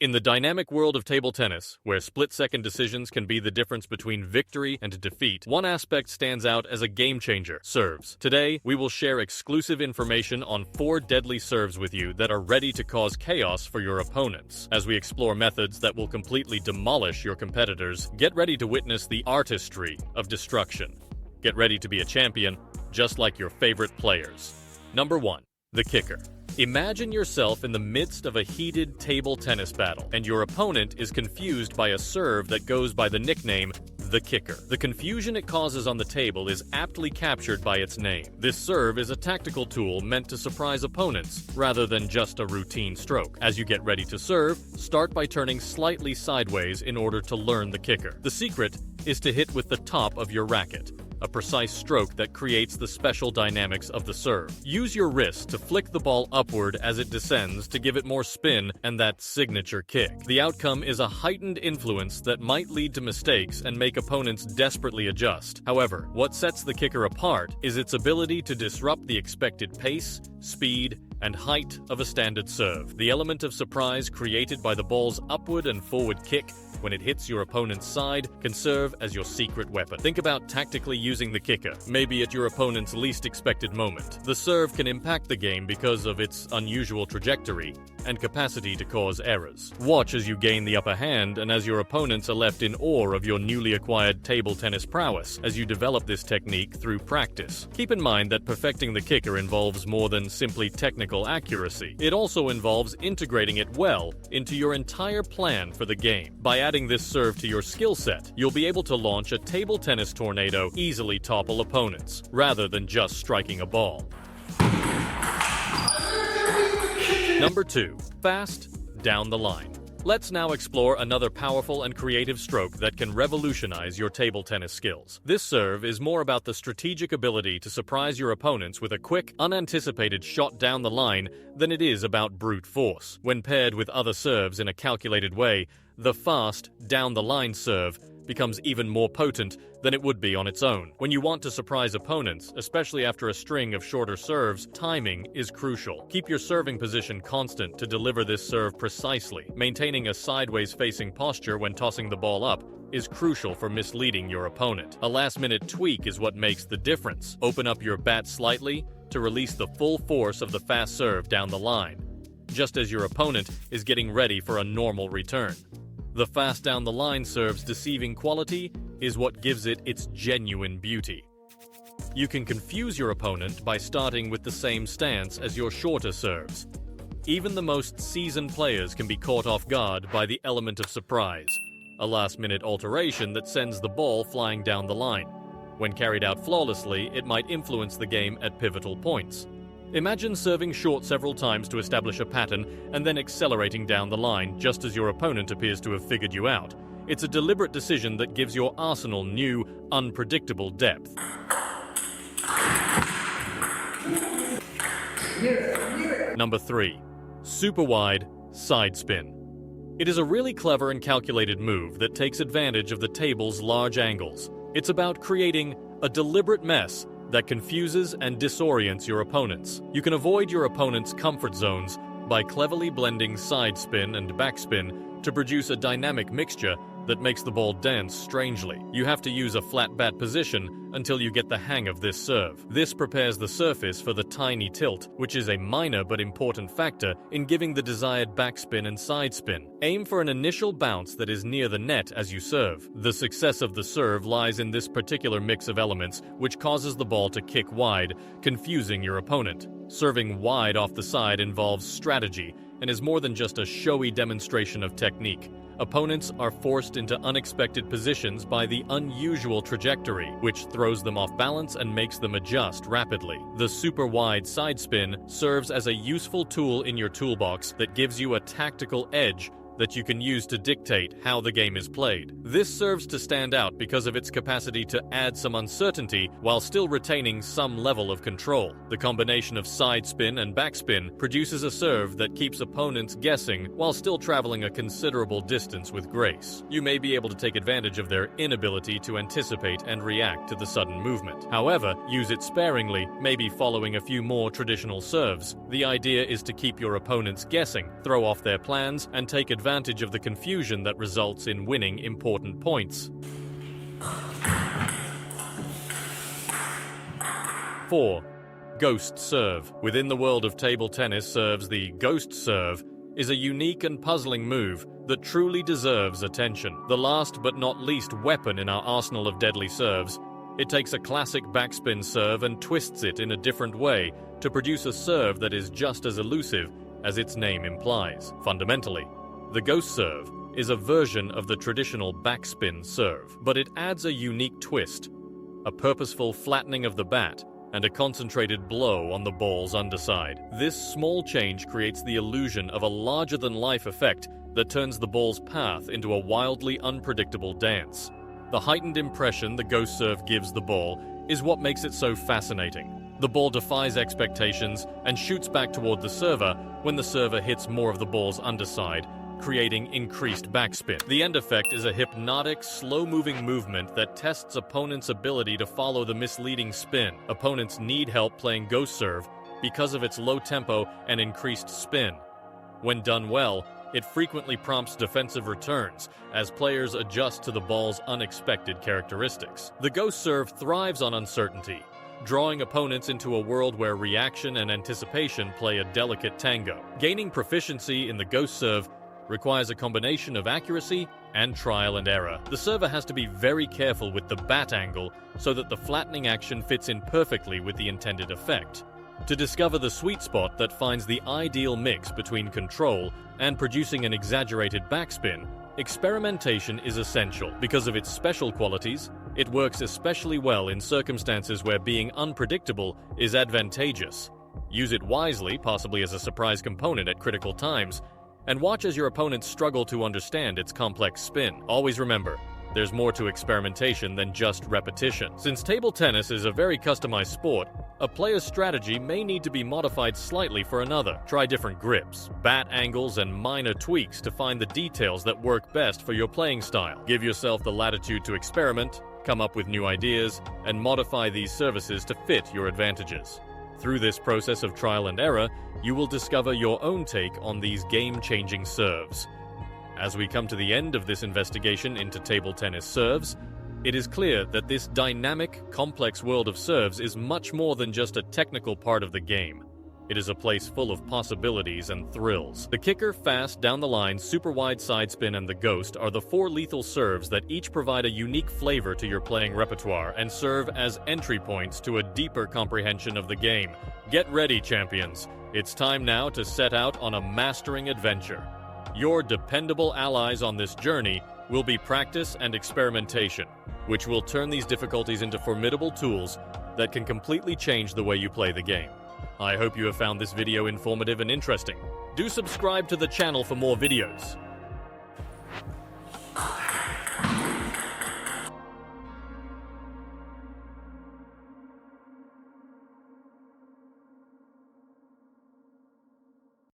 In the dynamic world of table tennis, where split-second decisions can be the difference between victory and defeat, one aspect stands out as a game-changer: serves. Today, we will share exclusive information on 4 deadly serves with you that are ready to cause chaos for your opponents. As we explore methods that will completely demolish your competitors, get ready to witness the artistry of destruction. Get ready to be a champion, just like your favorite players. Number 1. The kicker. Imagine yourself in the midst of a heated table tennis battle, and your opponent is confused by a serve that goes by the nickname the kicker. The confusion it causes on the table is aptly captured by its name. This serve is a tactical tool meant to surprise opponents, rather than just a routine stroke. As you get ready to serve, start by turning slightly sideways in order to learn the kicker. The secret is to hit with the top of your racket, a precise stroke that creates the special dynamics of the serve. Use your wrist to flick the ball upward as it descends to give it more spin and that signature kick. The outcome is a heightened influence that might lead to mistakes and make opponents desperately adjust. However, what sets the kicker apart is its ability to disrupt the expected pace, speed, and height of a standard serve. The element of surprise created by the ball's upward and forward kick when it hits your opponent's side can serve as your secret weapon. Think about tactically using the kicker, maybe at your opponent's least expected moment. The serve can impact the game because of its unusual trajectory and capacity to cause errors. Watch as you gain the upper hand and as your opponents are left in awe of your newly acquired table tennis prowess as you develop this technique through practice. Keep in mind that perfecting the kicker involves more than simply technical accuracy. It also involves integrating it well into your entire plan for the game. By adding this serve to your skill set, you'll be able to launch a table tennis tornado, easily topple opponents, rather than just striking a ball. Number 2. Fast, down the line. Let's now explore another powerful and creative stroke that can revolutionize your table tennis skills. This serve is more about the strategic ability to surprise your opponents with a quick, unanticipated shot down the line than it is about brute force. When paired with other serves in a calculated way, the fast, down-the-line serve becomes even more potent than it would be on its own. When you want to surprise opponents, especially after a string of shorter serves, timing is crucial. Keep your serving position constant to deliver this serve precisely. Maintaining a sideways-facing posture when tossing the ball up is crucial for misleading your opponent. A last-minute tweak is what makes the difference. Open up your bat slightly to release the full force of the fast serve down the line, just as your opponent is getting ready for a normal return. The fast down-the-line serve's deceiving quality is what gives it its genuine beauty. You can confuse your opponent by starting with the same stance as your shorter serves. Even the most seasoned players can be caught off guard by the element of surprise, a last-minute alteration that sends the ball flying down the line. When carried out flawlessly, it might influence the game at pivotal points. Imagine serving short several times to establish a pattern and then accelerating down the line just as your opponent appears to have figured you out. It's a deliberate decision that gives your arsenal new, unpredictable depth. Number 3. Super wide side spin. It is a really clever and calculated move that takes advantage of the table's large angles. It's about creating a deliberate mess that confuses and disorients your opponents. You can avoid your opponent's comfort zones by cleverly blending side spin and backspin to produce a dynamic mixture that makes the ball dance strangely. You have to use a flat bat position until you get the hang of this serve. This prepares the surface for the tiny tilt, which is a minor but important factor in giving the desired backspin and side spin. Aim for an initial bounce that is near the net as you serve. The success of the serve lies in this particular mix of elements, which causes the ball to kick wide, confusing your opponent. Serving wide off the side involves strategy and is more than just a showy demonstration of technique. Opponents are forced into unexpected positions by the unusual trajectory, which throws them off balance and makes them adjust rapidly. The super wide side spin serves as a useful tool in your toolbox that gives you a tactical edge that you can use to dictate how the game is played. This serves to stand out because of its capacity to add some uncertainty while still retaining some level of control. The combination of side spin and backspin produces a serve that keeps opponents guessing while still traveling a considerable distance with grace. You may be able to take advantage of their inability to anticipate and react to the sudden movement. However, use it sparingly, maybe following a few more traditional serves. The idea is to keep your opponents guessing, throw off their plans, and take advantage advantage of the confusion that results in winning important points. 4. Ghost serve. Within the world of table tennis serves, the ghost serve is a unique and puzzling move that truly deserves attention. The last but not least weapon in our arsenal of deadly serves, it takes a classic backspin serve and twists it in a different way to produce a serve that is just as elusive as its name implies. Fundamentally, the ghost serve is a version of the traditional backspin serve, but it adds a unique twist, a purposeful flattening of the bat, and a concentrated blow on the ball's underside. This small change creates the illusion of a larger-than-life effect that turns the ball's path into a wildly unpredictable dance. The heightened impression the ghost serve gives the ball is what makes it so fascinating. The ball defies expectations and shoots back toward the server when the server hits more of the ball's underside, creating increased backspin. The end effect is a hypnotic, slow-moving movement that tests opponents' ability to follow the misleading spin. Opponents need help playing ghost serve because of its low tempo and increased spin. When done well, it frequently prompts defensive returns as players adjust to the ball's unexpected characteristics. The ghost serve thrives on uncertainty, drawing opponents into a world where reaction and anticipation play a delicate tango. Gaining proficiency in the ghost serve requires a combination of accuracy and trial and error. The server has to be very careful with the bat angle so that the flattening action fits in perfectly with the intended effect. To discover the sweet spot that finds the ideal mix between control and producing an exaggerated backspin, experimentation is essential. Because of its special qualities, it works especially well in circumstances where being unpredictable is advantageous. Use it wisely, possibly as a surprise component at critical times, and watch as your opponents struggle to understand its complex spin. Always remember, there's more to experimentation than just repetition. Since table tennis is a very customized sport, a player's strategy may need to be modified slightly for another. Try different grips, bat angles, and minor tweaks to find the details that work best for your playing style. Give yourself the latitude to experiment, come up with new ideas, and modify these services to fit your advantages. Through this process of trial and error, you will discover your own take on these game-changing serves. As we come to the end of this investigation into table tennis serves, it is clear that this dynamic, complex world of serves is much more than just a technical part of the game. It is a place full of possibilities and thrills. The kicker, fast, down the line, super wide side spin, and the ghost are the 4 lethal serves that each provide a unique flavor to your playing repertoire and serve as entry points to a deeper comprehension of the game. Get ready, champions. It's time now to set out on a mastering adventure. Your dependable allies on this journey will be practice and experimentation, which will turn these difficulties into formidable tools that can completely change the way you play the game. I hope you have found this video informative and interesting. Do subscribe to the channel for more videos.